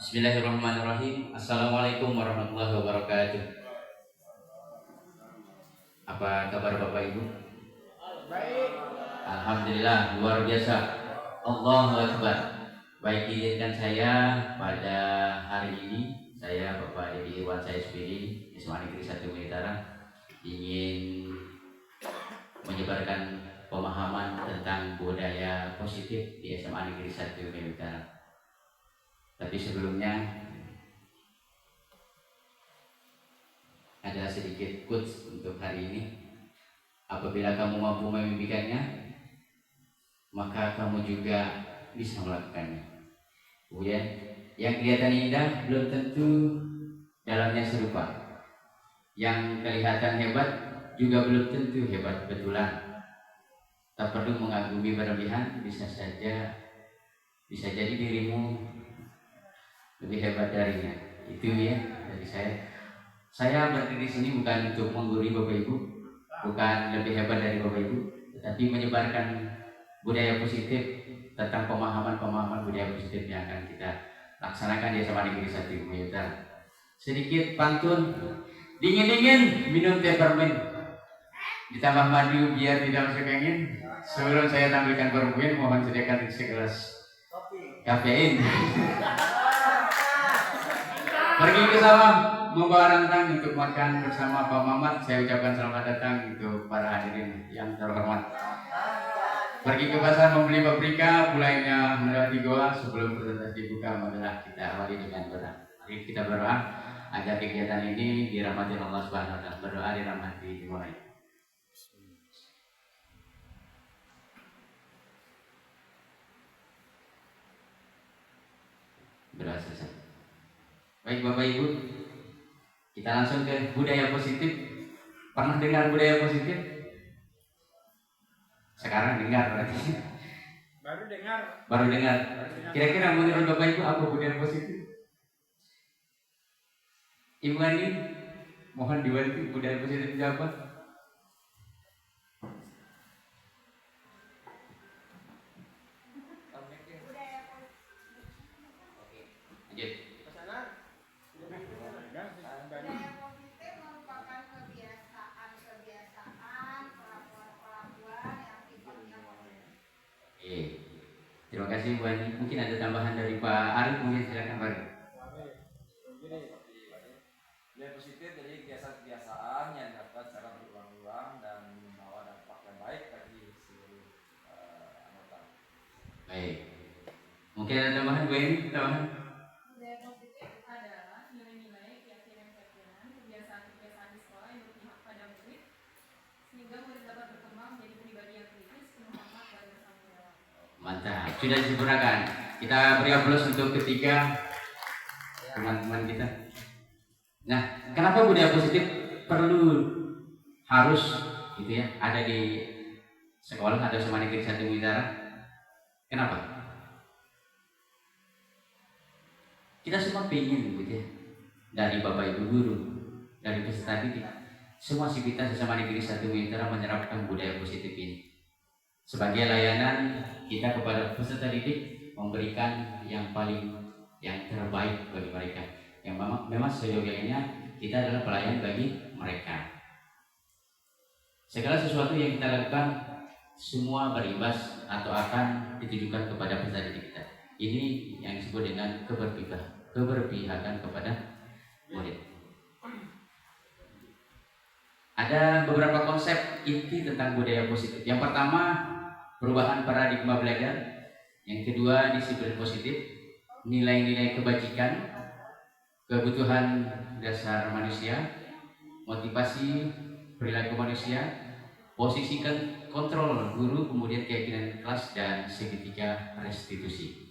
Bismillahirrahmanirrahim. Assalamualaikum warahmatullahi wabarakatuh. Apa kabar Bapak Ibu? Baik. Alhamdulillah, luar biasa. Allahu Akbar. Baik, izinkan saya pada hari ini, saya Bapak Edi Iwan saya SPD SMA Negeri 1 Militara ingin menyebarkan pemahaman tentang budaya positif di SMA Negeri 1 Militara. Tapi sebelumnya ada sedikit quotes untuk hari ini. Apabila kamu mampu memimpikannya, maka kamu juga bisa melakukannya. Kemudian, yang kelihatan indah belum tentu dalamnya serupa. Yang kelihatan hebat juga belum tentu hebat betulan. Tak perlu mengagumi berlebihan, bisa jadi dirimu lebih hebat darinya. Itu ya dari saya. Saya berdiri di sini bukan untuk menggurui Bapak Ibu, bukan lebih hebat dari Bapak Ibu, tetapi menyebarkan budaya positif tentang pemahaman budaya positif yang akan kita laksanakan di SMA Negeri 1 Militer. Sedikit pantun, dingin-dingin minum teh permen, ditambah madu biar tidak masuk angin. Sebelum saya tampilkan permen, mohon sediakan segelas kafein. Pergi ke sawah membawa rantang untuk makan bersama Pak Mamat. Saya ucapkan selamat datang untuk para hadirin yang terhormat. Pergi ke pasar membeli paprika, pulainya melewati goa. Sebelum presentasi dibuka, marilah kita awali dengan doa. Mari kita berdoa agar kegiatan ini dirahmati Allah Subhanahu wa taala. Berdoa dirahmati dimulai. Berdoa selesai. Baik Bapak Ibu, kita langsung ke budaya positif. Pernah dengar budaya positif? Sekarang dengar berarti. Baru dengar. Kira-kira menurut Bapak Ibu apa budaya positif? Ibu Ani, mohon dibantu budaya positif itu apa? Terima kasih Bu Ani. Mungkin ada tambahan dari Pak Arif, mungkin silakan Pak Arif. Budaya positif jadi kebiasaan-kebiasaan yang dapat secara berulang-ulang dan membawa dampak yang baik bagi seluruh anggota. Baik. Mungkin ada tambahan Bu Ani? Tambahan? Budaya positif adalah nilai-nilai, keyakinan-keyakinan, kebiasaan-kebiasaan di sekolah yang berpihak pada murid sehingga murid dapat berkembang menjadi pribadi yang kritis, penuh manfaat dan bertanggung jawab. Mantap, sudah disempurnakan. Kita beri aplaus untuk ketiga teman-teman kita. Nah, kenapa budaya positif harus gitu ya ada di sekolah atau SMA Negeri 1 Militara? Kenapa? Kita semua pengen gitu ya, dari Bapak Ibu guru, dari peserta didik, semua sivitas SMA Negeri 1 Militara menerapkan budaya positif ini. Sebagai layanan kita kepada peserta didik memberikan yang terbaik bagi mereka. Yang memang seyogianya kita adalah pelayan bagi mereka. Segala sesuatu yang kita lakukan semua berimbas atau akan ditujukan kepada peserta didik kita. Ini yang disebut dengan keberpihakan kepada murid. Ada beberapa konsep inti tentang budaya positif. Yang pertama, perubahan paradigma belajar. Yang kedua, disiplin positif, nilai-nilai kebajikan, kebutuhan dasar manusia, motivasi perilaku manusia, posisi kontrol guru, kemudian keyakinan kelas, dan segitiga restitusi.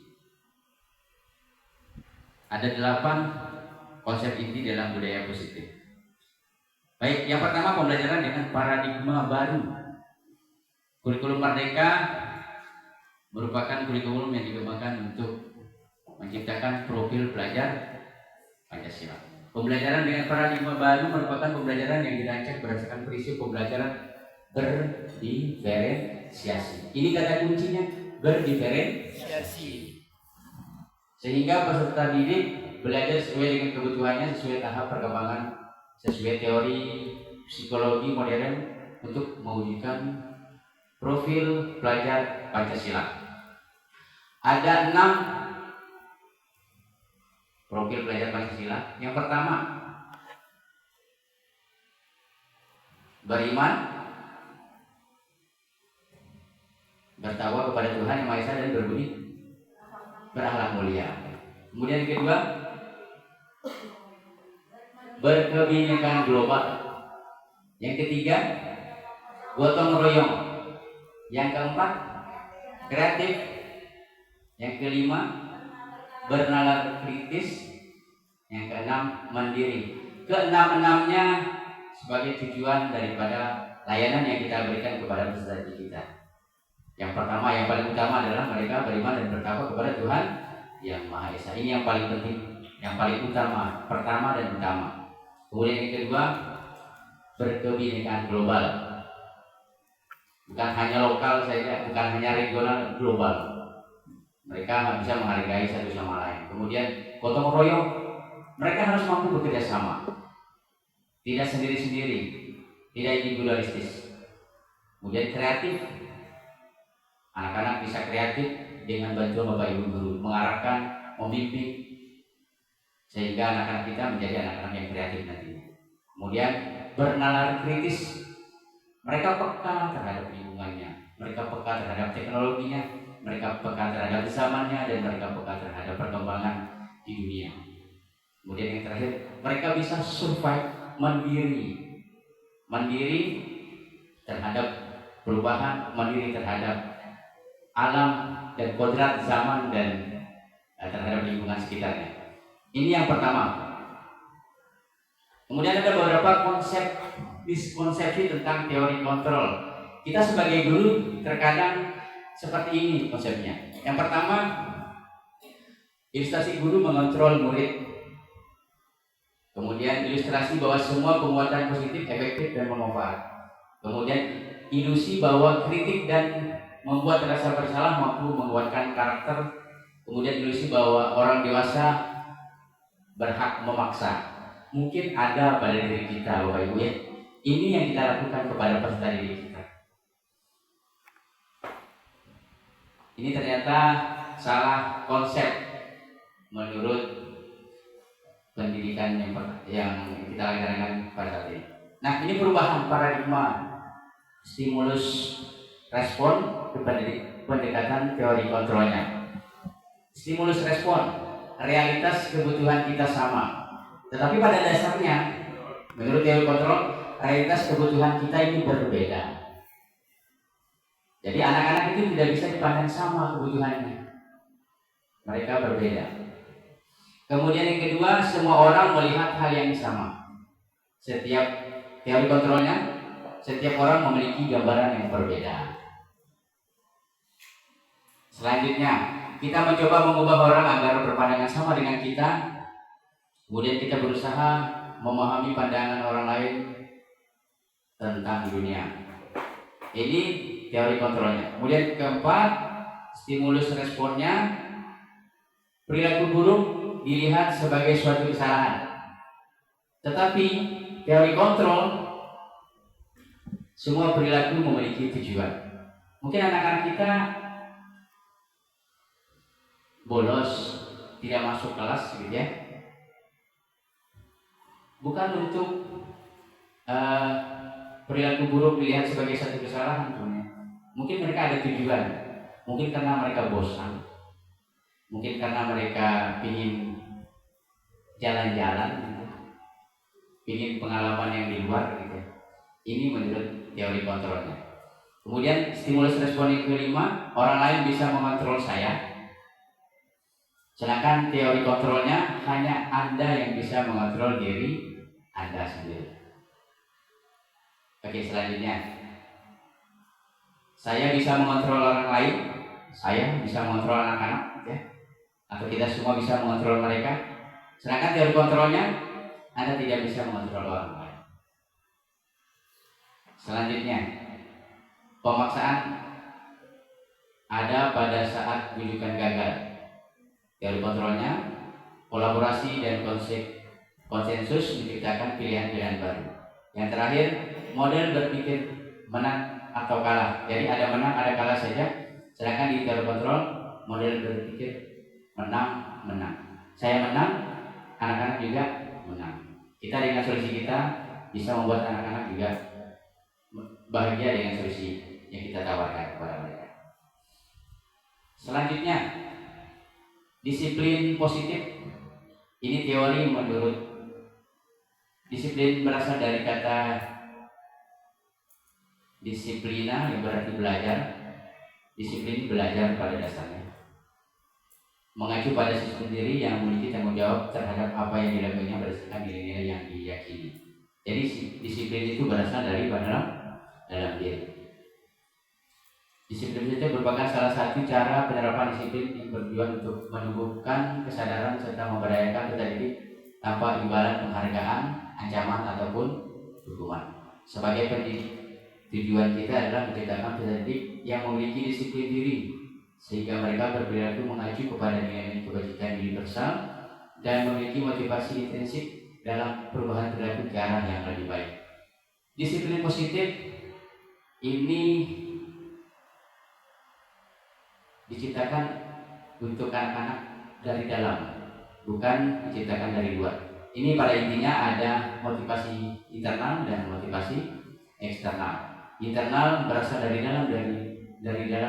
Ada 8 konsep inti dalam budaya positif. Baik, yang pertama pembelajaran dengan paradigma baru. Kurikulum Merdeka merupakan kurikulum yang dikembangkan untuk menciptakan profil pelajar Pancasila. Pembelajaran dengan paradigma baru merupakan pembelajaran yang dirancang berdasarkan prinsip pembelajaran berdiferensiasi. Ini kata kuncinya, berdiferensiasi. Sehingga peserta didik belajar sesuai dengan kebutuhannya, sesuai tahap perkembangan, sesuai teori psikologi modern untuk mewujudkan profil pelajar Pancasila. Ada 6 profil pelajar Pancasila. Yang pertama, beriman, bertakwa kepada Tuhan Yang Maha Esa dan berbudi berakhlak mulia. Kemudian yang kedua, berkebinekaan global. Yang ketiga, gotong royong. Yang keempat, kreatif. Yang kelima, bernalar kritis. Yang keenam, mandiri. Keenam-enamnya sebagai tujuan daripada layanan yang kita berikan kepada peserta didik kita. Yang pertama, yang paling utama adalah mereka beriman dan bertakwa kepada Tuhan Yang Maha Esa. Ini yang paling penting, yang paling utama, pertama dan utama. Kemudian yang kedua, berkebinekaan global. Bukan hanya lokal saja, bukan hanya regional, global. Mereka bisa menghargai satu sama lain. Kemudian gotong royong, mereka harus mampu bekerja sama, tidak sendiri-sendiri, tidak individualistis. Kemudian kreatif, anak-anak bisa kreatif dengan bantuan Bapak Ibu guru, mengarahkan, membimbing, sehingga anak-anak kita menjadi anak-anak yang kreatif nantinya. Kemudian bernalar kritis, mereka peka terhadap lingkungannya, mereka peka terhadap teknologinya, mereka peka terhadap zamannya, dan mereka peka terhadap perkembangan di dunia. Kemudian yang terakhir, mereka bisa survive mandiri terhadap perubahan, mandiri terhadap alam dan kodrat zaman dan terhadap lingkungan sekitarnya. Ini yang pertama. Kemudian ada beberapa miskonsepsi tentang teori kontrol. Kita sebagai guru terkadang seperti ini konsepnya. Yang pertama, ilustrasi guru mengontrol murid. Kemudian ilustrasi bahwa semua penguatan positif efektif dan bermanfaat. Kemudian ilusi bahwa kritik dan membuat rasa bersalah mampu menguatkan karakter. Kemudian ilusi bahwa orang dewasa berhak memaksa. Mungkin ada pada diri kita, Bapak Ibu ya. Ini yang kita lakukan kepada peserta didik kita. Ini ternyata salah konsep menurut pendidikan yang kita laksanakan pada saat ini. Nah, ini perubahan paradigma stimulus respon pendekatan teori kontrolnya. Stimulus respon, realitas kebutuhan kita sama. Tetapi pada dasarnya, menurut teori kontrol, realitas kebutuhan kita ini berbeda. Jadi anak-anak itu tidak bisa dipandang sama kebutuhannya. Mereka berbeda. Kemudian yang kedua, semua orang melihat hal yang sama. Setiap teori kontrolnya, setiap orang memiliki gambaran yang berbeda. Selanjutnya, kita mencoba mengubah orang agar berpandangan sama dengan kita. Kemudian kita berusaha memahami pandangan orang lain tentang dunia. Ini teori kontrolnya. Kemudian keempat, stimulus responnya, perilaku buruk dilihat sebagai suatu kesalahan. Tetapi teori kontrol, semua perilaku memiliki tujuan. Mungkin anak-anak kita bolos, tidak masuk kelas gitu ya, bukan untuk perilaku buruk dilihat sebagai satu kesalahan. Mungkin mereka ada tujuan. Mungkin karena mereka bosan, mungkin karena mereka ingin jalan-jalan gitu, ingin pengalaman yang di luar gitu. Ini menurut teori kontrolnya. Kemudian stimulus respon yang kelima, orang lain bisa mengontrol saya. Sedangkan teori kontrolnya hanya Anda yang bisa mengontrol diri Anda sendiri. Oke, selanjutnya, saya bisa mengontrol orang lain, saya bisa mengontrol anak-anak ya, atau kita semua bisa mengontrol mereka. Sedangkan teori kontrolnya, Anda tidak bisa mengontrol orang lain. Selanjutnya, pemaksaan ada pada saat rujukan gagal. Teori kontrolnya, kolaborasi dan konsensus menciptakan pilihan-pilihan baru. Yang terakhir, model berpikir menang atau kalah. Jadi ada menang, ada kalah saja. Sedangkan di terkontrol, model berpikir menang. Saya menang, anak-anak juga menang. Kita dengan solusi kita bisa membuat anak-anak juga bahagia dengan solusi yang kita tawarkan kepada mereka. Selanjutnya, disiplin positif. Ini teori menurut disiplin berasal dari kata disiplina yang berarti belajar. Disiplin belajar pada dasarnya mengacu pada siswa sendiri yang memiliki tanggung jawab terhadap apa yang dilakukannya berdasarkan nilai-nilai yang diyakini. Jadi disiplin itu berasal dari dalam diri. Disiplin itu merupakan salah satu cara penerapan disiplin yang bertujuan untuk menumbuhkan kesadaran serta memberdayakan peserta didik tanpa imbalan penghargaan, ancaman ataupun hukuman. Sebagai pendidik, tujuan kita adalah menciptakan peserta didik yang memiliki disiplin diri sehingga mereka berperilaku mengacu kepada nilai-nilai kebajikan universal dan memiliki motivasi intensif dalam perubahan perilaku ke arah yang lebih baik. Disiplin positif ini diciptakan untuk anak-anak dari dalam, bukan diciptakan dari luar. Ini pada intinya ada motivasi internal dan motivasi eksternal. Internal berasal dari dalam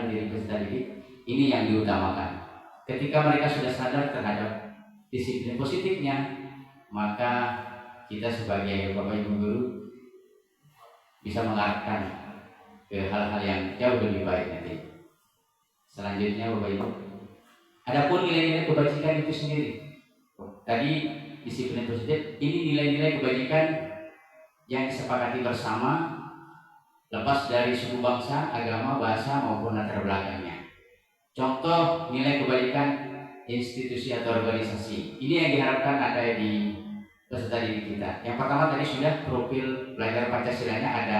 diri peserta didik. Ini yang diutamakan. Ketika mereka sudah sadar terhadap disiplin positifnya, maka kita sebagai Bapak Ibu guru bisa mengarahkan ke hal-hal yang jauh lebih baik nanti. Selanjutnya Bapak Ibu, adapun nilai-nilai kebajikan itu sendiri. Tadi disiplin positif, ini nilai-nilai kebajikan yang disepakati bersama, lepas dari suku bangsa, agama, bahasa maupun latar belakangnya. Contoh nilai kebajikan institusi atau organisasi. Ini yang diharapkan ada di peserta didik kita. Yang pertama tadi sudah profil belajar Pancasilanya ada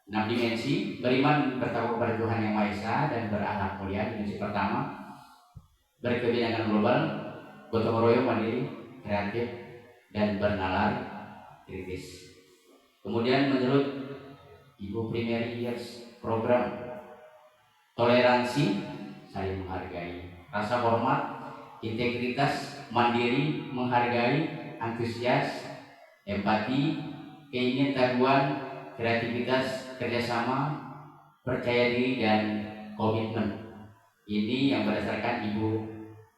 6 dimensi. Beriman bertakwa kepada Tuhan Yang Maha Esa dan berakhlak mulia. Dimensi pertama, berkebinekaan global, gotong royong, mandiri, kreatif, dan bernalar kritis. Kemudian menurut Ibu Primary Years Program, toleransi, saling menghargai, rasa hormat, integritas, mandiri, menghargai, antusias, empati, keingintahuan, kreativitas, kerjasama, percaya diri, dan komitmen. Ini yang berdasarkan Ibu.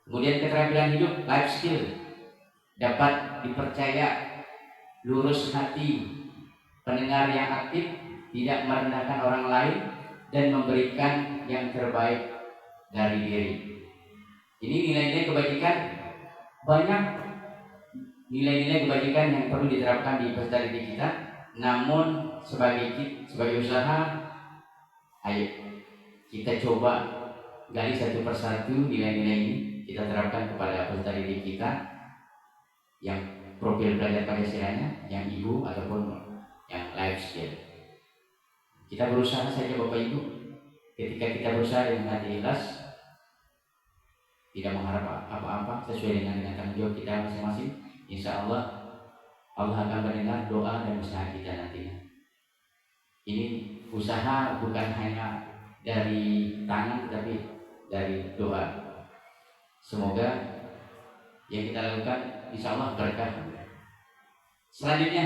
Kemudian keterampilan hidup, life skill, dapat dipercaya, lurus hati, pendengar yang aktif, tidak merendahkan orang lain, dan memberikan yang terbaik dari diri. Ini nilai-nilai kebajikan. Banyak nilai-nilai kebajikan yang perlu diterapkan di peserta didik kita. Namun sebagai usaha, ayo kita coba gali satu persatu nilai-nilai ini kita terapkan kepada peserta didik kita yang profil belajar Pancasilanya, yang Ibu ataupun yang life skill. Kita berusaha saja Bapak Ibu. Ketika kita berusaha dengan hati ikhlas, tidak mengharap apa-apa, sesuai dengan tanggung jawab kita masing-masing, insya Allah akan mendengar doa dan usaha kita nantinya. Ini usaha bukan hanya dari tangan, tetapi dari doa. Semoga yang kita lakukan insya Allah berkah. Selanjutnya,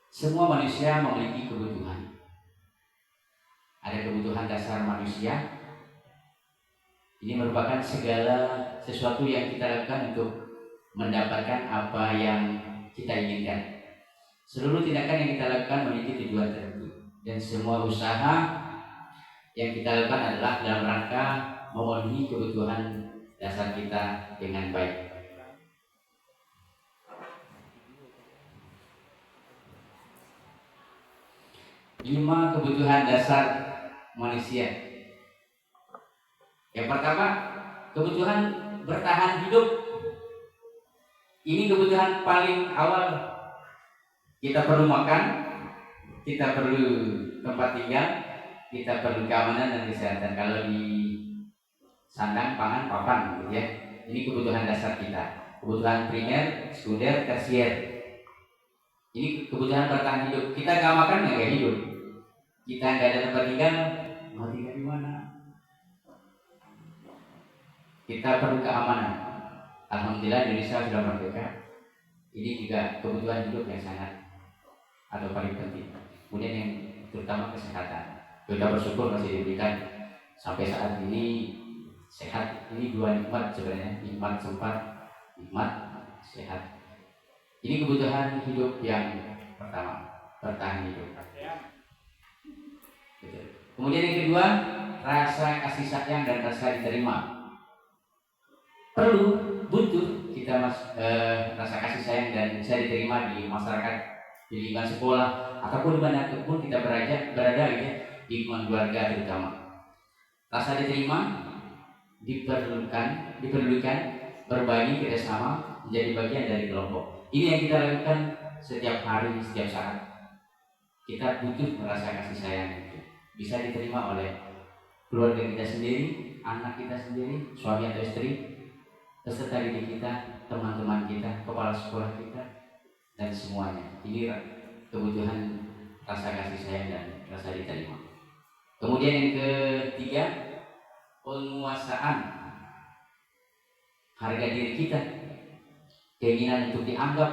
semua manusia memiliki kebutuhan. Ada kebutuhan dasar manusia. Ini merupakan segala sesuatu yang kita lakukan untuk mendapatkan apa yang kita inginkan. Seluruh tindakan yang kita lakukan memiliki tujuan tertentu, dan semua usaha yang kita lakukan adalah dalam rangka memenuhi kebutuhan dasar kita dengan baik. Lima kebutuhan dasar manusia. Yang pertama, kebutuhan bertahan hidup. Ini kebutuhan paling awal. Kita perlu makan, kita perlu tempat tinggal, kita perlu keamanan dan kesehatan. Kalau di sandang, pangan, papan, gitu ya. Ini kebutuhan dasar kita, kebutuhan primer, sekunder, tersier. Ini kebutuhan bertahan hidup. Kita nggak makan nggak hidup. Kita nggak ada tempat tinggal, mau tinggal di mana? Kita perlu keamanan. Alhamdulillah Indonesia sudah merdeka. Ini juga kebutuhan hidup yang sangat atau paling penting. Kemudian yang terutama kesehatan. Kita bersyukur masih diberikan sampai saat ini sehat. Ini dua nikmat sebenarnya, nikmat sempat, nikmat sehat. Ini kebutuhan hidup yang pertama, bertahan hidup. Betul. Kemudian yang kedua, rasa kasih sayang dan rasa diterima. Perlu, butuh kita rasa kasih sayang dan bisa diterima di masyarakat, di lingkungan sekolah ataupun dimanapun kita berada gitu ya, di lingkungan keluarga terutama. Rasa diterima diperlukan berbagi kerjasama menjadi bagian dari kelompok. Ini yang kita lakukan setiap hari, setiap saat. Kita butuh merasa kasih sayang itu bisa diterima oleh keluarga kita sendiri, anak kita sendiri, suami atau istri, peserta didik kita, teman-teman kita, kepala sekolah kita, dan semuanya. Ini kebutuhan rasa kasih sayang dan rasa diterima. Kemudian yang ketiga, penguasaan harga diri kita, keinginan untuk dianggap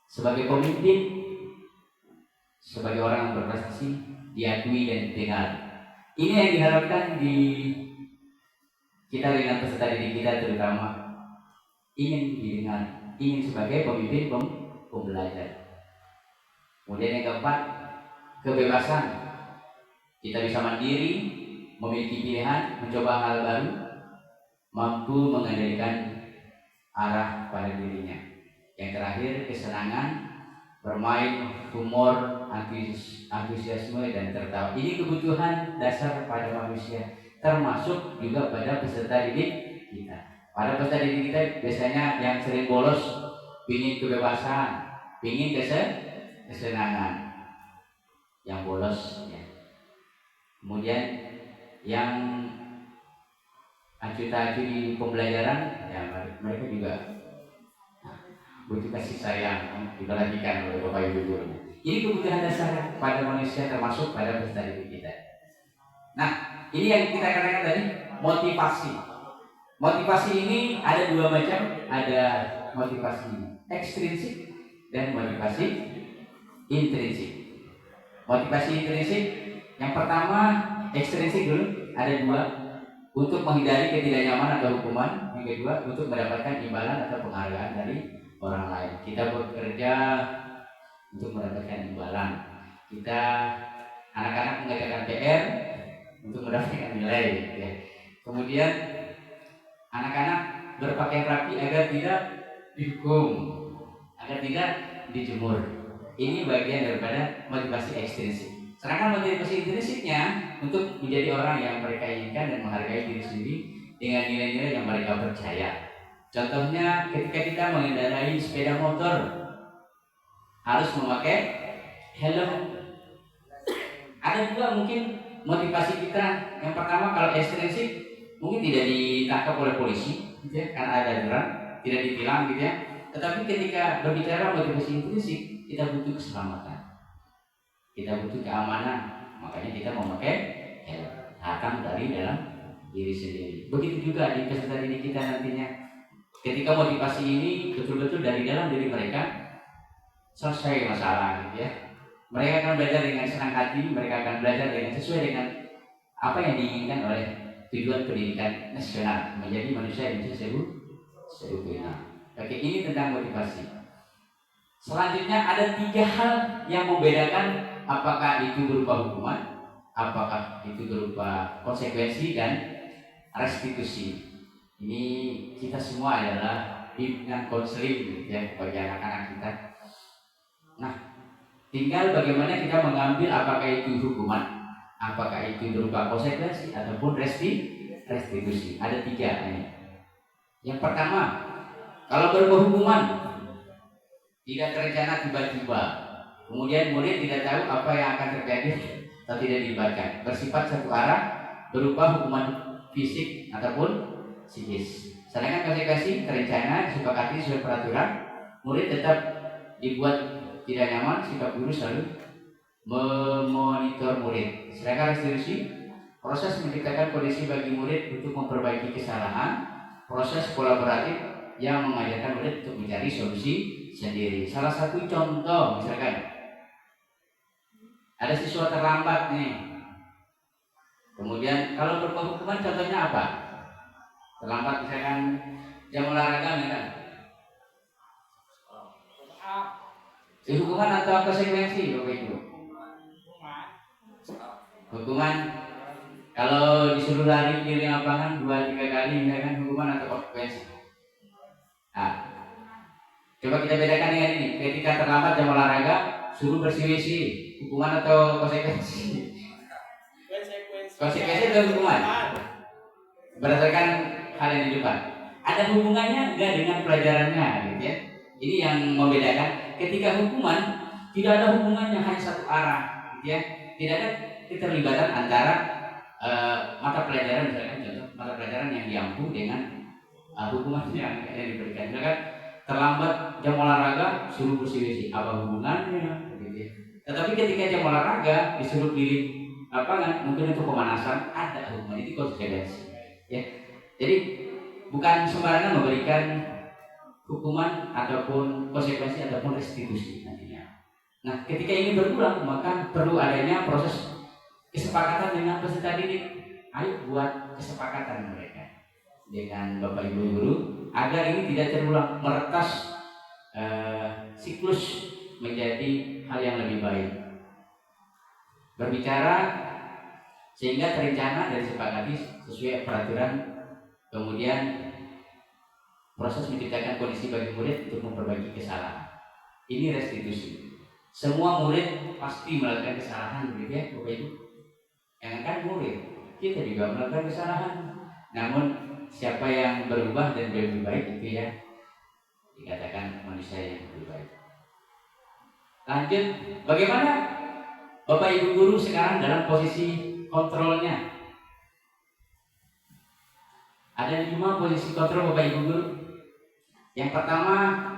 sebagai pemimpin, sebagai orang yang berprestasi, diakui dan didengar. Ini yang diharapkan di kita dengan peserta didik kita, terutama ingin didengar, ingin sebagai pemimpin pembelajar. Kemudian yang keempat, kebebasan. Kita bisa mandiri, memiliki pilihan, mencoba hal baru, mampu mengendalikan arah pada dirinya. Yang terakhir, kesenangan, bermain, humor, antusiasme dan tertawa. Ini kebutuhan dasar pada manusia, termasuk juga pada peserta didik kita. Pada peserta didik kita biasanya yang sering bolos, ingin kebebasan, ingin kesenangan, yang bolos ya. Kemudian yang acuh-acuh di pembelajaran, ya mereka juga butuh kasih sayang, diperhatikan oleh Bapak Ibu guru. Ini kebutuhan dasar pada manusia, termasuk pada peserta didik kita. Nah, ini yang kita katakan tadi, motivasi. Motivasi ini ada dua macam, ada motivasi ekstrinsik dan motivasi intrinsik. Motivasi intrinsik, yang pertama ekstrinsik dulu, ada dua, untuk menghindari ketidaknyamanan atau hukuman. Yang kedua, untuk mendapatkan imbalan atau penghargaan dari orang lain. Kita bekerja untuk mendapatkan imbalan. Kita anak-anak mengerjakan PR untuk mendapatkan nilai ya. Kemudian anak-anak berpakaian rapi agar tidak dihukum, agar tidak dijemur. Ini bagian daripada motivasi ekstrinsik. Sedangkan motivasi intrinsiknya untuk menjadi orang yang mereka inginkan dan menghargai diri sendiri dengan nilai-nilai yang mereka percaya. Contohnya ketika kita mengendarai sepeda motor harus memakai helm. Ada juga mungkin motivasi kita. Yang pertama, kalau ekstrinsik mungkin tidak ditangkap oleh polisi gitu ya, karena ada aturan, tidak ditilang gitu ya. Tetapi ketika berbicara motivasi intrinsik, kita butuh keselamatan, kita butuh keamanan, makanya kita memakai helm, datang dari dalam diri sendiri. Begitu juga di peserta didik kita nantinya, ketika motivasi ini betul-betul dari dalam diri mereka, selesai masalah gitu ya. Mereka akan belajar dengan senang hati, mereka akan belajar dengan sesuai dengan apa yang diinginkan oleh tujuan pendidikan nasional, menjadi manusia Indonesia seutuhnya. Oke, ini tentang motivasi. Selanjutnya ada 3 hal yang membedakan apakah itu berupa hukuman, apakah itu berupa konsekuensi dan restitusi. Ini kita semua adalah bimbingan konseling ya bagi anak-anak kita. Nah, tinggal bagaimana kita mengambil apakah itu hukuman, apakah itu berupa konsekuensi ataupun restitusi. Ada 3 ini. Yang pertama, kalau berupa hukuman tidak terencana tiba-tiba, kemudian murid tidak tahu apa yang akan terjadi atau tidak dilibatkan, bersifat satu arah, berupa hukuman fisik ataupun psikis. Sedangkan konsekuensi terencana, disepakati sesuai peraturan, murid tetap dibuat tidak nyaman, sikap guru selalu memonitor murid. Sedangkan restitusi, proses menciptakan kondisi bagi murid untuk memperbaiki kesalahan, proses kolaboratif yang mengajarkan murid untuk mencari solusi sendiri. Salah satu contoh misalkan ada siswa terlambat nih, kemudian kalau berpenghukuman contohnya apa? Terlambat misalkan jam olahraga misalkan. Hukuman atau konsekuensi Bapak Ibu? Hukuman kalau disuruh lari keliling lapangan 2-3 kali misalkan hukuman atau konsekuensi. Nah, coba kita bedakan dengan ini. Ketika terlambat jam olahraga, suruh bersih WC, hukuman atau konsekuensi? Konsekuensi atau hukuman? Berdasarkan hal yang di depan. Ada hubungannya enggak dengan pelajarannya, gitu ya? Ini yang membedakan. Ketika hukuman tidak ada hubungannya, hanya satu arah, gitu ya? Tidak ada keterlibatan antara mata pelajaran, misalkan contoh mata pelajaran yang diampu dengan hukuman yang diberikan. Misalkan terlambat jam olahraga suruh bersih WC, apa hubungannya? Gitu ya. Tetapi ketika jam olahraga disuruh keliling lapangan, mungkin untuk pemanasan, ada hukuman, itu konsekuensi. Ya, jadi bukan sembarangan memberikan hukuman ataupun konsekuensi ataupun restitusi nantinya. Nah, ketika ini berulang, maka perlu adanya proses kesepakatan dengan peserta didik. Ayo buat kesepakatan mereka dengan Bapak Ibu guru agar ini tidak terulang, meretas siklus menjadi hal yang lebih baik. Berbicara sehingga terencana dan disepakati sesuai peraturan, kemudian proses menciptakan kondisi bagi murid untuk memperbaiki kesalahan. Ini restitusi. Semua murid pasti melakukan kesalahan, begitu ya, Bapak Ibu. Jangankan murid, kita juga melakukan kesalahan. Namun siapa yang berubah dan lebih baik itu ya dikatakan manusia yang lebih baik. Lanjut, bagaimana Bapak Ibu guru sekarang dalam posisi kontrolnya? Ada 5 posisi kontrol Bapak Ibu guru. Yang pertama,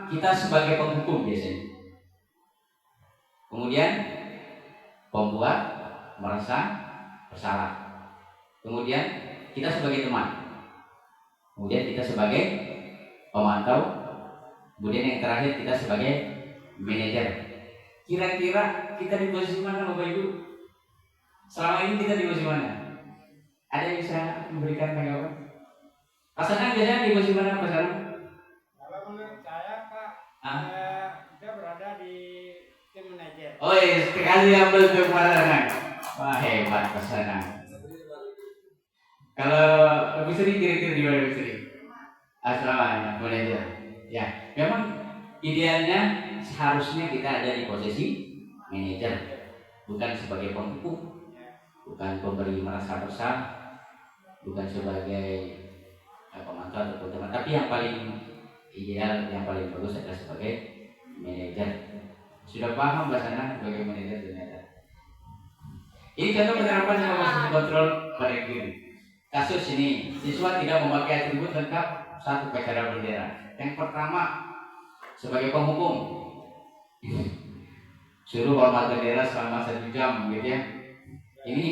kita sebagai penghukum biasanya. Kemudian pembuat merasa bersalah. Kemudian kita sebagai teman. Kemudian kita sebagai pemantau. Kemudian yang terakhir kita sebagai manajer. Kira-kira kita di posisi mana Bapak Ibu? Selama ini kita di posisi mana? Ada yang bisa memberikan tanggapan? Pasangan biasanya di posisi mana pasangan? Kalau menurut saya Pak, kita berada di tim manajer. Oh iya, sekali ambil untuk pasangan. Wah hebat pasangan. Kalau lebih sering kira-kira di mana lebih sering? Asrama manajer. Ya, memang idealnya seharusnya kita ada di posisi manajer, bukan sebagai penghukum, bukan pemberi merasa bersalah, bukan sebagai pemantau atau teman. Tapi yang paling ideal, yang paling bagus adalah sebagai manajer. Sudah paham bahasanya sebagai manajer ternyata. Ini contoh penerapan yang masih kontrol pada diri. Kasus ini, siswa tidak memakai atribut lengkap saat upacara bendera. Yang pertama, sebagai penghukum, suruh hormat bendera selama 1 jam, gitu ya. Ini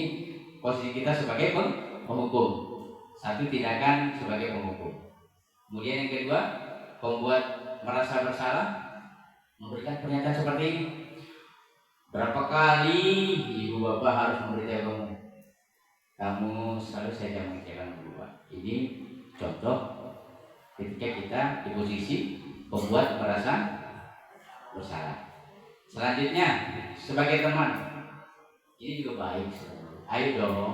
posisi kita sebagai penghukum. Satu tindakan sebagai penghukum. Kemudian yang kedua, pembuat merasa bersalah, memberikan pernyataan seperti ini. Berapa kali ibu bapak harus memberitahu kamu selalu saja mengecewakan ibu bapak. Ini contoh ketika kita di posisi pembuat merasa bersalah. Selanjutnya sebagai teman, ini juga baik. Ayo dong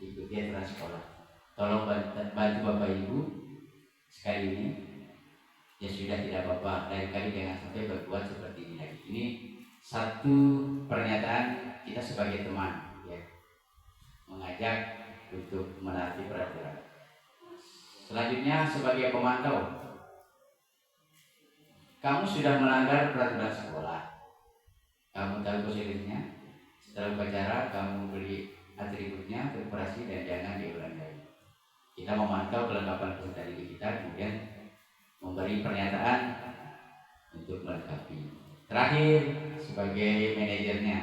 ikuti aturan sekolah. Tolong bantu bapak ibu sekali ini. Ya sudah, tidak apa-apa, lain kali jangan sampai berbuat seperti ini lagi. Ini satu pernyataan kita sebagai teman, ya, mengajak untuk menaati peraturan. Selanjutnya sebagai pemantau, kamu sudah melanggar peraturan sekolah, kamu tahu konsekuensinya. Setelah upacara kamu beri atributnya, operasi dan jangan diulang lagi. Kita memantau kelengkapan peserta didik kita, kemudian memberi pernyataan untuk melengkapi. Terakhir, sebagai manajernya,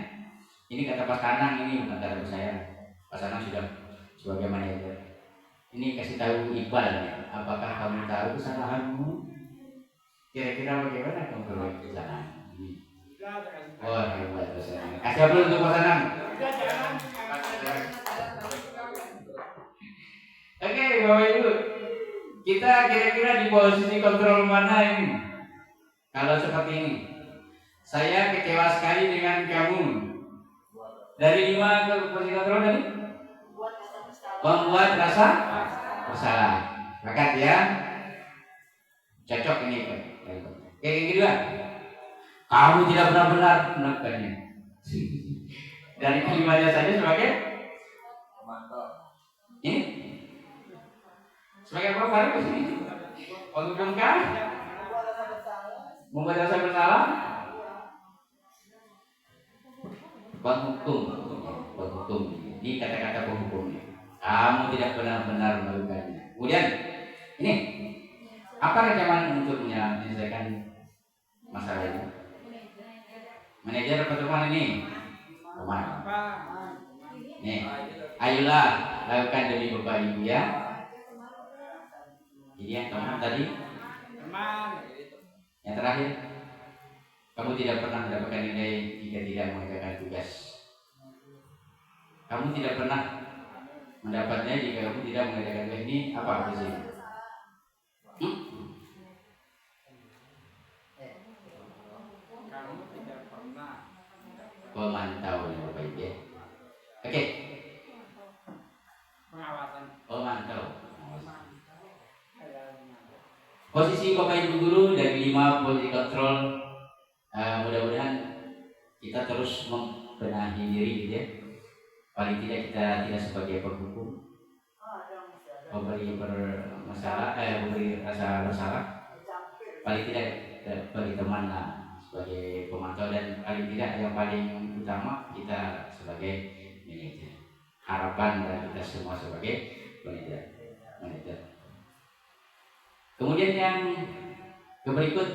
ini kata Pak Kanang, ini bukan kata saya. Pak Kanang sudah sebagai manajer. Ini kasih tahu Iqbal ya. Apakah kamu tahu kesalahanmu? Kira-kira bagaimana kamu berbuat kesalahan? Wah, hebat kesalahan. Kasih aplaus untuk Pak Kanang. Oke, Bapak Ibu, kita kira-kira di posisi kontrol mana ini? Kalau seperti ini, saya kecewa sekali dengan kamu. Dari 5 ke posisi kontrol tadi? Membuat rasa bersalah. Sepakat ya? Cocok ini, Pak. Yang kedua, kamu tidak benar-benar melakukannya. Dari kelimanya saja sebagai ini sebagai apa baru ini? Menghukumkan, membuat rasa bersalah, penghukum. Ini kata-kata penghukumnya. Kamu tidak benar-benar melakukannya. Kemudian ini apa rencana untuk menyelesaikan masalah ini? Manajer apa teman ini? Teman. Nih, ayolah lakukan demi Bapak Ibu ya. Jadi yang teman tadi, yang terakhir, kamu tidak pernah mendapatkan nilai jika tidak mengerjakan tugas. Kamu tidak pernah mendapatnya jika kamu tidak mengerjakan tugas. Ini apa sih? Kamu tidak pernah Pemantau ya Bapak Ibu ya. Oke. pengawasan. Pemantau. Posisi Bapak Ibu guru dari 5 posisi kontrol, mudah-mudahan kita terus membenahi diri gitu ya. Paling tidak kita tidak sebagai penghukum, memberi rasa bersalah. Paling tidak bagi teman lah sebagai pemantau, dan paling tidak yang paling utama kita sebagai manajer. Harapan dari kita semua sebagai manajer. Kemudian yang berikut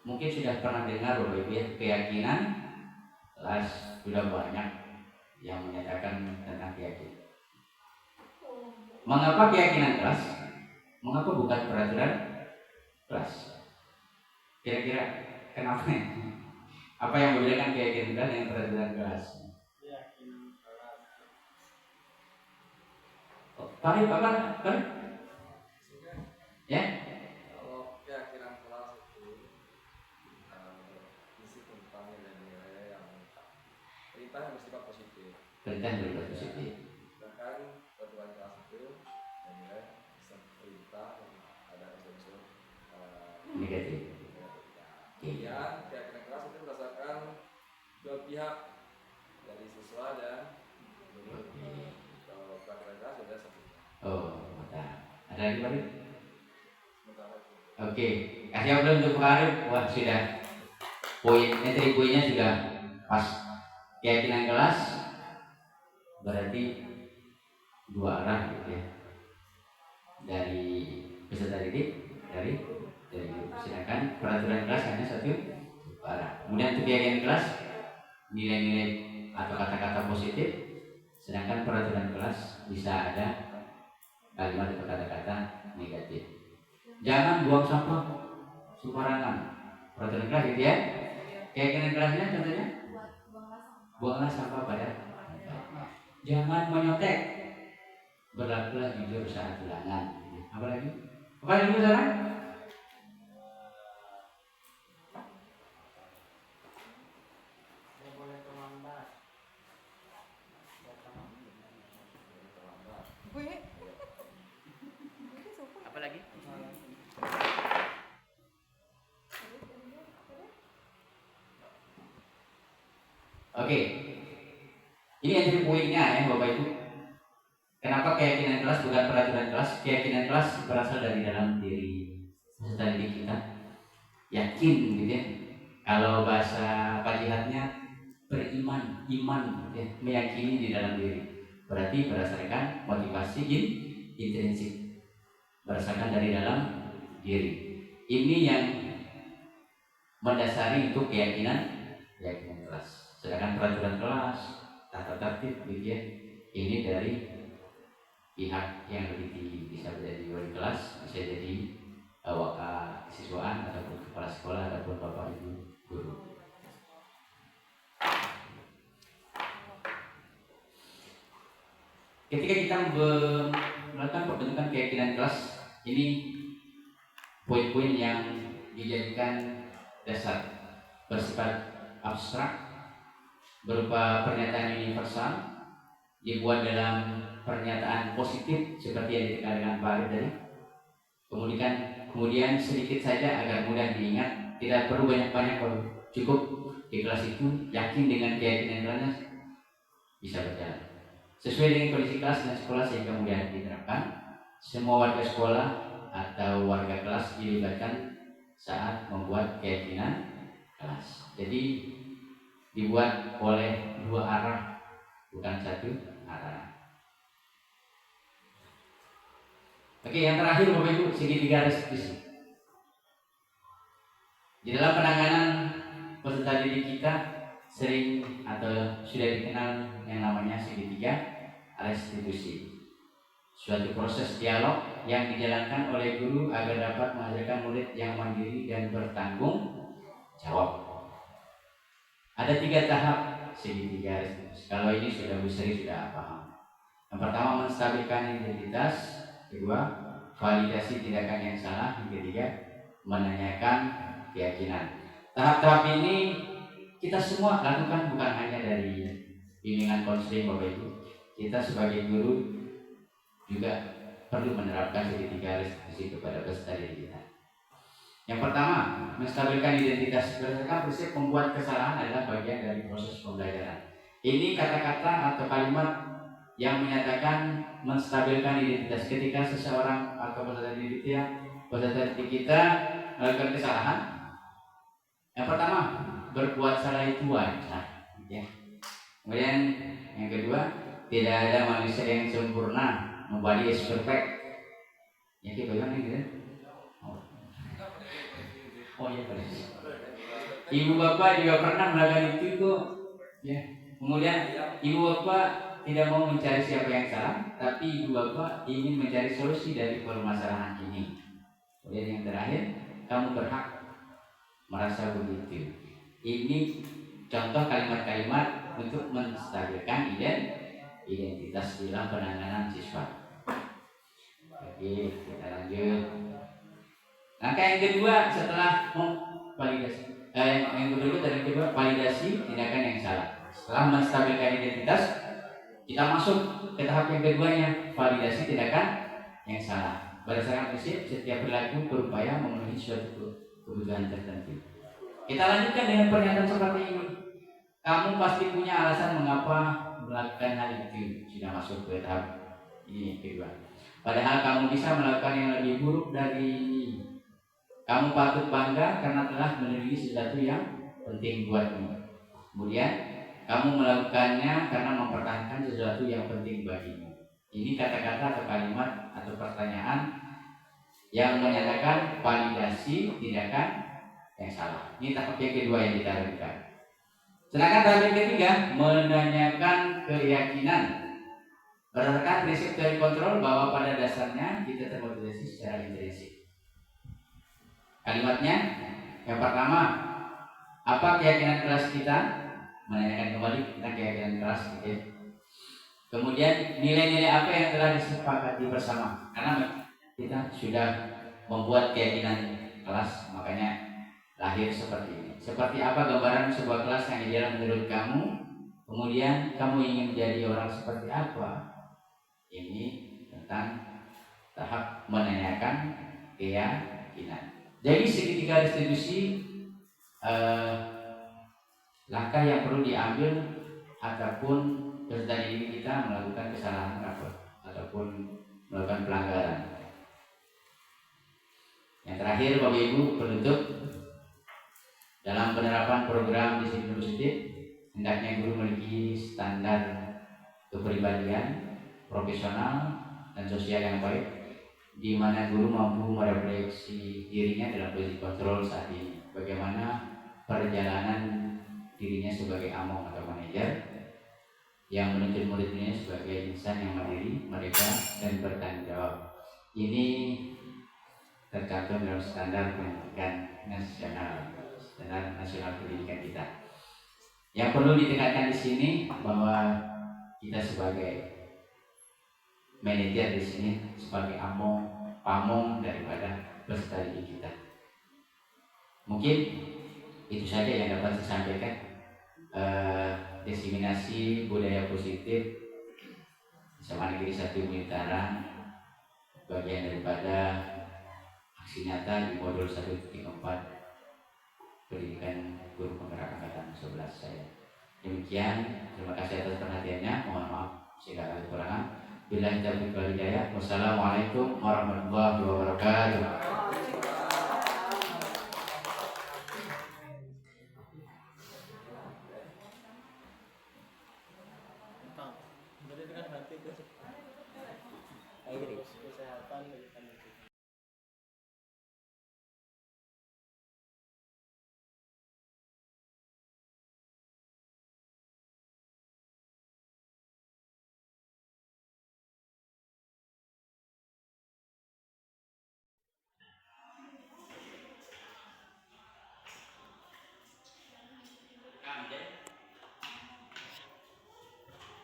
mungkin sudah pernah dengar Bapak Ibu ya, keyakinan kelas. Sudah banyak yang menyatakan tentang keyakinan. Mengapa keyakinan kelas? Mengapa bukan peraturan kelas? Kira-kira kenapa? Apa yang membedakan keyakinan kelas dengan peraturan kelas? Pak ya? Kalau keyakinan kelas itu isi tentang nilai-nilai yang perintah yang bersifat positif. Perintah yang bersifat positif. Sedangkan peraturan kelas itu nilai perintah yang ada unsur Negatif. Kemudian keyakinan kelas itu berdasarkan dua pihak, dari siswa dan guru. Kalau peraturan kelas sudah satu. Oh, mantap. Ada lagi Pak? Sementara itu. Oke, kasih aplaus untuk Pak Arif. Wah, sudah poinnya sudah pas. Keyakinan kelas berarti dua arah gitu ya. Dari peserta didik, dari sedangkan peraturan kelas hanya satu arah. Kemudian untuk keyakinan kelas nilai-nilai atau kata-kata positif, sedangkan peraturan kelas bisa ada kalimat atau kata-kata negatif. Jangan buang sampah sembarangan. Peraturan kelas gitu ya. Keyakinan kelasnya contohnya, buanglah sampah pada tempatnya. Jangan menyontek. Berlakulah jujur saat ulangan. Apa lagi? Apa lagi Bu sana? Apa lagi? Oke. Ini entry poinnya ya Bapak Ibu. Kenapa keyakinan kelas bukan peraturan kelas? Keyakinan kelas berasal dari dalam diri peserta didik kita. Yakin gitu ya. Kalau bahasa Pak Jihadnya beriman, iman gitu ya, meyakini di dalam diri. berarti berdasarkan motivasi intrinsik, berdasarkan dari dalam diri. Ini yang mendasari untuk keyakinan kelas. Sedangkan peraturan kelas, tata tertib gitu ya, ini dari pihak yang lebih tinggi, bisa jadi wali kelas, bisa jadi siswaan ataupun kepala sekolah ataupun bapak ibu guru. Ketika kita melakukan pembentukan keyakinan kelas, ini poin-poin yang dijadikan dasar bersifat abstrak berupa pernyataan universal, dibuat dalam pernyataan positif seperti yang ditekankan Pak Arif tadi. Kemudian sedikit saja agar mudah diingat, tidak perlu banyak-banyak, kalau cukup di kelas itu yakin dengan keyakinan kelasnya bisa berjalan sesuai dengan kondisi kelas dan sekolah sehingga mudah diterapkan. Semua warga sekolah atau warga kelas dilibatkan saat membuat keyakinan kelas. Jadi dibuat oleh dua arah, bukan satu arah. Oke, yang terakhir Bapak Ibu, segitiga restitusi. Di dalam penanganan peserta didik kita sering atau sudah dikenal yang namanya segitiga restitusi. Suatu proses dialog yang dijalankan oleh guru agar dapat menghasilkan murid yang mandiri dan bertanggung jawab. Ada 3 tahap segitiga restitusi. Kalau ini sudah Bu Sri sudah paham. Yang pertama, menstabilkan identitas. Kedua, validasi tindakan yang salah. Yang ketiga, menanyakan keyakinan. Tahap-tahap ini kita semua lakukan, bukan hanya dari bimbingan konseling Bapak Ibu. Kita sebagai guru juga perlu menerapkan segitiga restitusi kepada peserta didik kita. Yang pertama, menstabilkan identitas. Berdasarkan prinsip membuat kesalahan adalah bagian dari proses pembelajaran. Ini kata-kata atau kalimat yang menyatakan menstabilkan identitas. Ketika seseorang atau peserta didik kita melakukan kesalahan, yang pertama, berbuat salah itu wajar, ya. Kemudian yang kedua, tidak ada manusia yang sempurna, nobody is perfect. Ya, bagaimana gitu? Oh iya, benar. Ibu bapak juga pernah melakukan itu kok, ya. Kemudian ibu bapak tidak mau mencari siapa yang salah, tapi ibu bapak ingin mencari solusi dari permasalahan ini. Kemudian yang terakhir, kamu berhak merasa begitu. Ini contoh kalimat-kalimat untuk menstabilkan identitas dalam penanganan siswa. Oke, kita lanjut. Langkah yang kedua setelah validasi, yang kedua dari kedua validasi tindakan yang salah. Setelah menstabilkan identitas, kita masuk ke tahap yang keduanya, validasi tindakan yang salah. Berdasarkan prinsip setiap perilaku berupaya memenuhi suatu kebutuhan tertentu. Kita lanjutkan dengan pernyataan seperti ini. Kamu pasti punya alasan mengapa melakukan hal itu. Sudah masuk ke tahap ini kedua. Padahal kamu bisa melakukan yang lebih buruk dari ini. Kamu patut bangga karena telah memiliki sesuatu yang penting buatmu. Kemudian kamu melakukannya karena mempertahankan sesuatu yang penting bagimu. Ini kata-kata atau kalimat atau pertanyaan yang menyatakan validasi tindakan yang salah. Ini tahap yang kedua yang kita lakukan. Sedangkan tahap yang ketiga, menanyakan keyakinan. Berdasarkan prinsip teori kontrol bahwa pada dasarnya kita termotivasi secara intrinsik. Kalimatnya, yang pertama, apa keyakinan kelas kita? Menanyakan kembali tentang keyakinan kelas gitu ya. Kemudian nilai-nilai apa yang telah disepakati bersama? Karena kita sudah membuat keyakinan kelas, makanya lahir seperti ini. Seperti apa gambaran sebuah kelas yang ideal menurut kamu? Kemudian kamu ingin menjadi orang seperti apa? Ini tentang tahap menanyakan keyakinan. Jadi segitiga restitusi langkah yang perlu diambil ataupun peserta didik kita melakukan kesalahan ataupun melakukan pelanggaran. Yang terakhir Bapak Ibu penutup, dalam penerapan program disiplin positif hendaknya guru memiliki standar kepribadian profesional dan sosial yang baik, di mana guru mampu merefleksi dirinya dalam posisi kontrol saat ini. Bagaimana perjalanan dirinya sebagai among atau manajer yang menuntut murid-muridnya sebagai insan yang mandiri, merdeka, dan bertanggung jawab. Ini tercantum dalam standar pendidikan nasional pendidikan kita. Yang perlu ditekankan di sini bahwa kita sebagai manajer di sini sebagai pamong daripada peserta didik kita. Mungkin itu saja yang dapat saya sampaikan. Diseminasi budaya positif SMA Negeri 1 Utara bagian daripada aksi nyata di modul 1.4 pendidikan guru penggerak angkatan 11 saya. Demikian, terima kasih atas perhatiannya. Mohon maaf segala kekurangan. Billahi taufiq wal hidayah. Wassalamualaikum warahmatullahi wabarakatuh.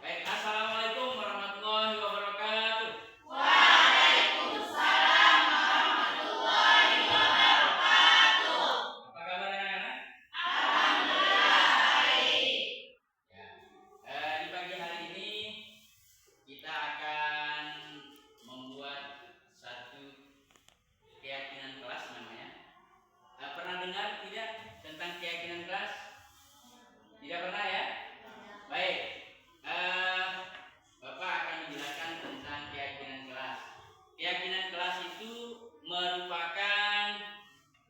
Baik, assalamualaikum warahmatullahi wabarakatuh. Apa kabar anak-anak? Ya, di pagi hari ini kita akan membuat satu keyakinan kelas namanya. Pernah dengar tidak tentang keyakinan kelas? Tidak pernah ya? Baik. Bapak akan menjelaskan tentang keyakinan kelas. Keyakinan kelas itu merupakan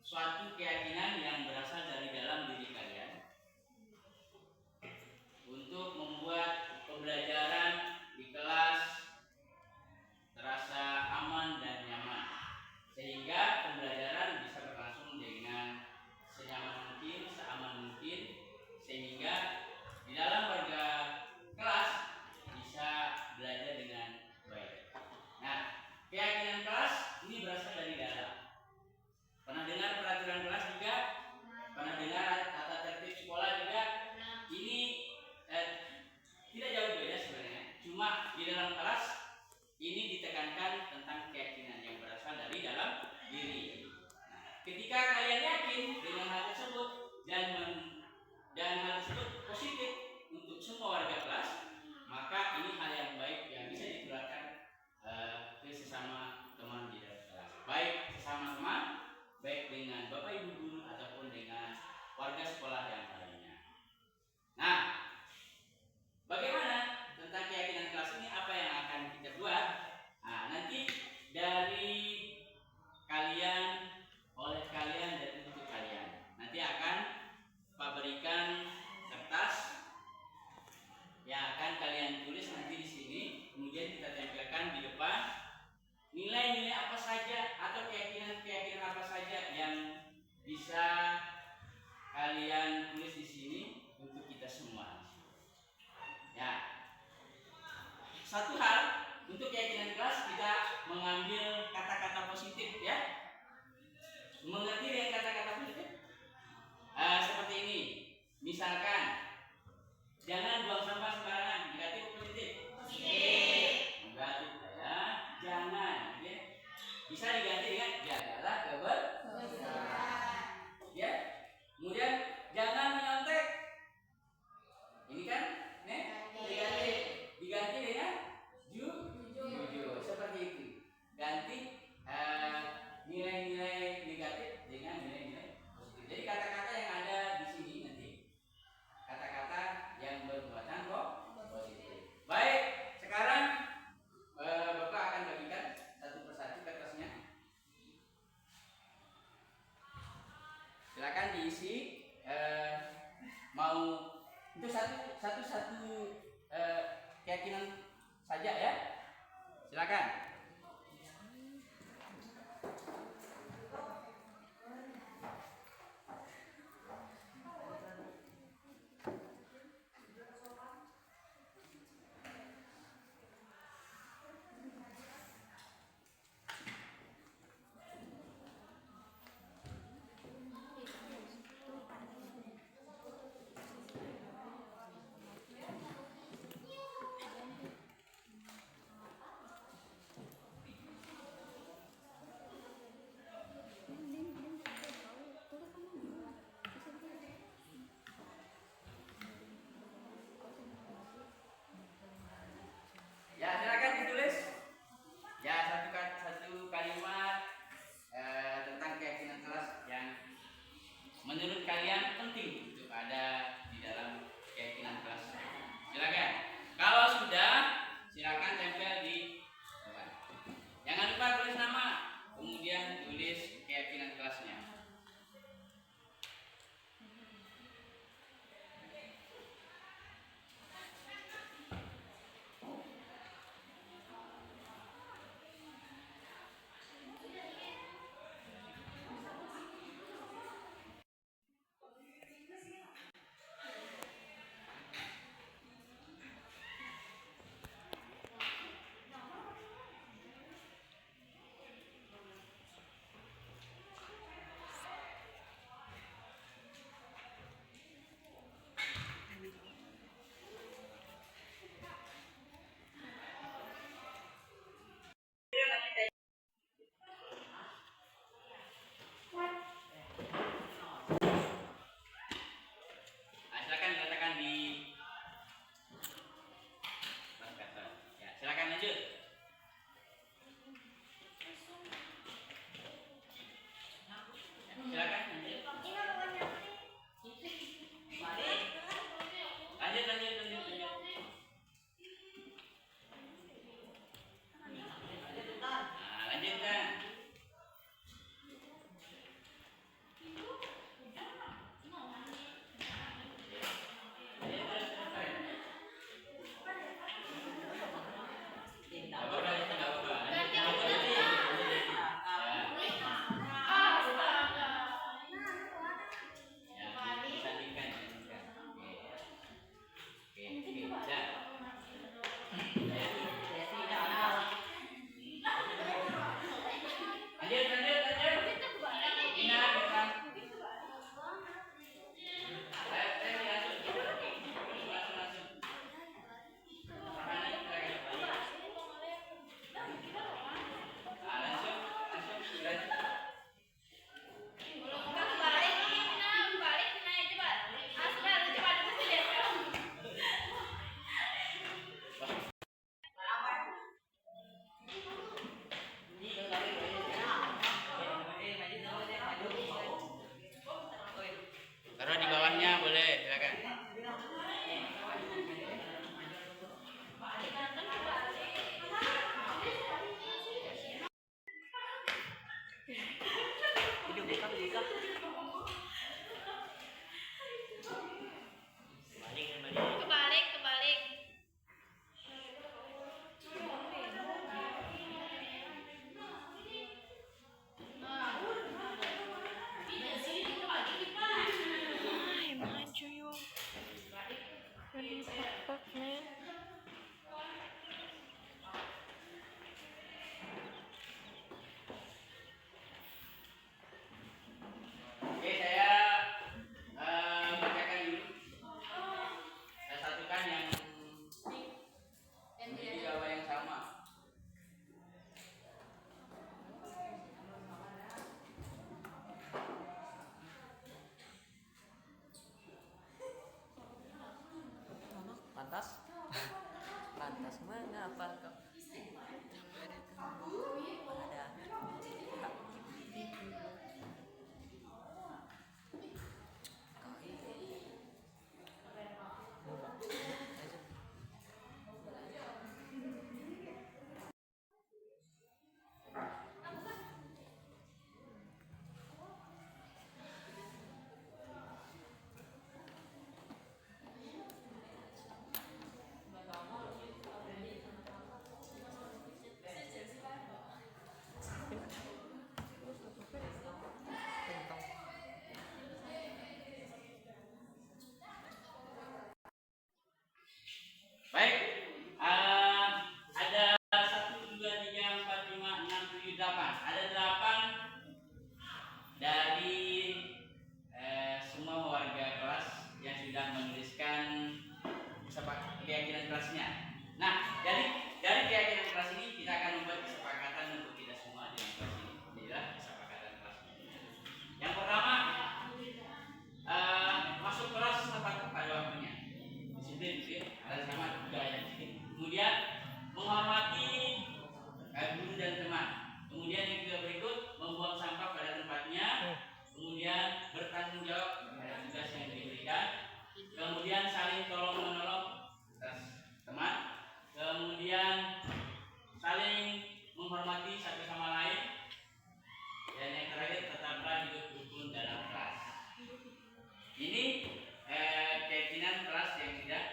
suatu keyakinan yang berasal dari dalam diri kalian untuk membuat pembelajaran di kelas terasa aman dan nyaman, sehingga pembelajaran bisa berlangsung dengan senyaman mungkin, seaman mungkin, sehingga di dalam warga kelas bisa belajar dengan baik. Nah, keyakinan kelas ini berasal dari dalam. Pernah dengar peraturan kelas juga? Pernah dengar tata tertib sekolah juga? Ini tidak jauh beda sebenarnya. Cuma di dalam kelas ini ditekankan tentang keyakinan yang berasal dari dalam diri. Nah, ketika kalian yakin dengan hal tersebut dan hal tersebut positif untuk semua warga kelas, maka ini hal yang baik yang bisa ditularkan ke sesama teman di dalam kelas. Baik sesama teman, baik dengan bapak ibu guru ataupun dengan warga sekolah yang lainnya. Nah, bagaimana tentang keyakinan kelas ini? Apa yang akan kita buat? Nah, nanti dari kalian, oleh kalian dan untuk kalian, nanti akan Pak berikan kertas yang akan kalian tulis nanti di sini. Kemudian kita tempelkan di depan nilai-nilai apa saja atau keyakinan-keyakinan apa saja yang bisa kalian tulis di sini untuk kita semua. Ya, satu hal untuk keyakinan kelas kita mengambil kata-kata positif ya. Mengerti dengan kata-kata positif? Seperti ini. Misalkan jangan buang sampah sembarangan. Negatif atau positif? Positif. Negatif ya. Jangan ya. Bisa diganti dengan jagalah kebersihan. Ya. Kemudian jangan menyontek. Ini kan negatif. Diganti dengan jujur. Seperti itu. Ganti nilai-nilai negatif dengan nilai-nilai positif. Jadi kata-kata yang ada di sini nanti kata-kata yang bermuatan positif. Baik, sekarang Bapak akan bagikan satu persatu kertasnya. Silakan diisi. Mau itu satu keyakinan saja ya. Silakan. Ya, silakan ditulis. Ya, satu kalimat tentang keyakinan kelas yang menurut kalian penting untuk ada di dalam keyakinan kelas. Silakan. Kalau sudah, silakan tempel di depan. Jangan lupa tulis nama, kemudian tulis keyakinan kelasnya. Nah, silakan diletakkan di marker. Ya, silakan lanjut. Ya, silakan lanjut. Lanjut. Nah, lanjutkan. Nggak apa-apa, itu nggak apa-apa. Ya, disandingkan. Oke, ya. Lanjut. Ina, depan. Langsung. Kanan, langsung. Lanjut. Taruh di bawahnya boleh, silakan. Kebalik. Oke, saya bacakan dulu. Saya satukan yang di bawah yang sama. Lantas mengapa kau ada keyakinan kelasnya. Nah, dari keyakinan kelas ini kita akan membuat kesepakatan untuk kita semua dengan kelas ini. Inilah kesepakatan kelas ini. Yang pertama, masuk kelas tepat pada waktunya. Disiplin, gitu ya. Ada sama budaya disiplin. Kemudian menghormati guru dan teman. Kemudian yang kedua berikut, membuang sampah pada tempatnya. Kemudian bertanggung jawab pada tugas yang diberikan. Kemudian saling tolong menolong atas teman. Kemudian saling menghormati satu sama lain. Dan yang terakhir, tetaplah hidup rukun dalam kelas. Ini keyakinan kelas yang sudah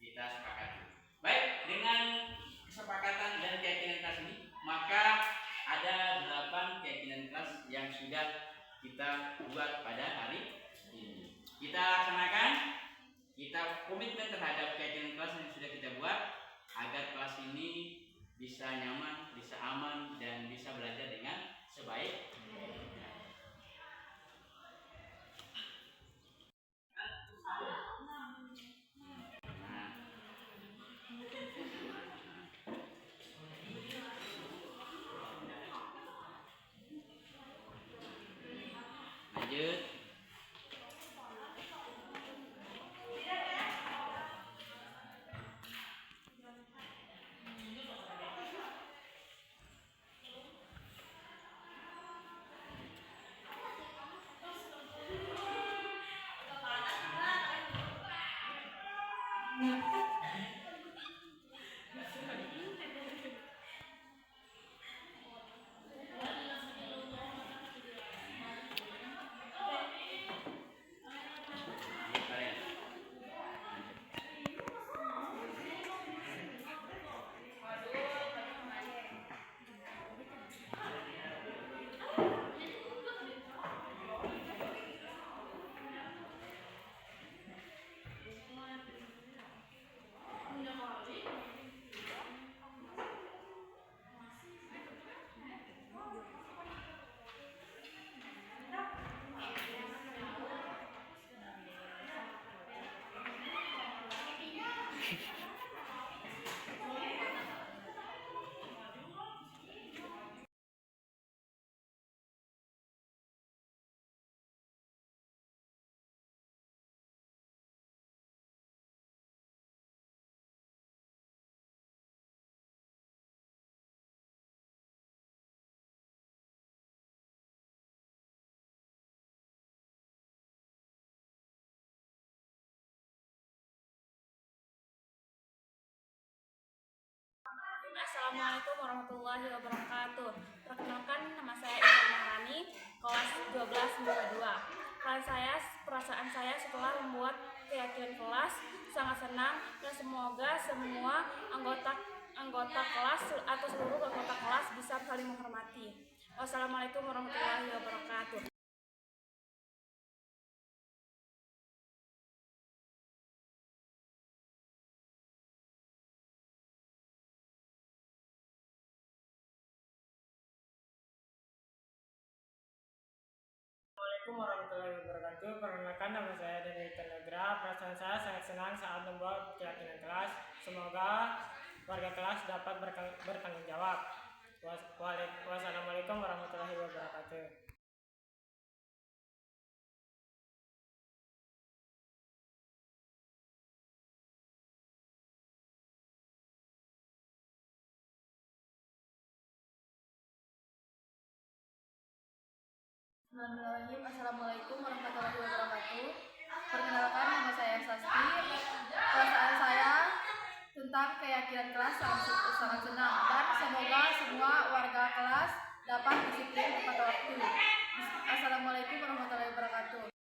kita sepakati. Baik, dengan kesepakatan dan keyakinan kelas ini, maka ada 8 keyakinan kelas yang sudah kita buat pada hari ini. Kita laksanakan, kita komitmen terhadap keyakinan kelas yang sudah kita buat agar kelas ini bisa nyaman, bisa aman, dan bisa belajar dengan sebaik-baiknya. Lanjut. Assalamualaikum warahmatullahi wabarakatuh. Perkenalkan, nama saya Intan Maharani, kelas 12 MIPA 2. Perasaan saya setelah membuat keyakinan kelas sangat senang dan semoga semua anggota kelas atau seluruh anggota kelas bisa saling menghormati. Wassalamualaikum warahmatullahi wabarakatuh. Assalamualaikum warahmatullahi wabarakatuh. Perkenalkan, nama saya Deni Telegra. Perasaan saya sangat senang saat membuat keyakinan kelas. Semoga warga kelas dapat bertanggung jawab. Wassalamualaikum warahmatullahi wabarakatuh. Bismillahirrahmanirrahim. Assalamualaikum warahmatullahi wabarakatuh. Perkenalkan, nama saya Sasti. Perasaan saya tentang keyakinan kelas sangat senang dan semoga semua warga kelas dapat disiplin tepat waktu. Assalamualaikum warahmatullahi wabarakatuh.